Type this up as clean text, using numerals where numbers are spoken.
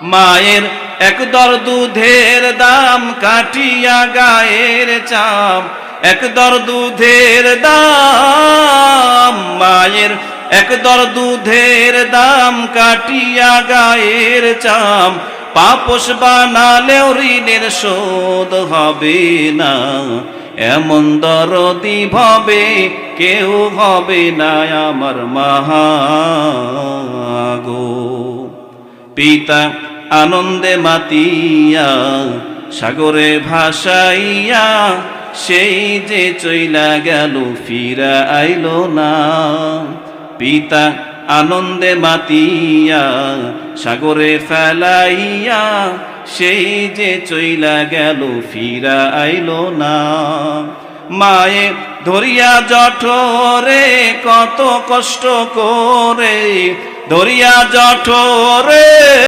মায়ের এক দর দুধের দাম কাটিয়া গায়ের চাম, এক দর দুধের দাম, মায়ের এক দর দুধের দাম কাটিয়া গায়ের চাম, পাপোশ বানালেও ঋণের শোধ হবে না, এমন দরদি ভবে কেউ হবে না আমার মা গো। পিতা আনন্দে মাতিয়া সাগরে ভাসাইয়া, সেই যে চইলা গেল ফিরা আইলো না। পিতা আনন্দে মাতিয়া সাগরে ফেলাইয়া, সেই যে চইলা গেল ফিরা আইলো না। মায়ে ধরিয়া জঠরে কত কষ্ট করে, ধরিয়া জঠরে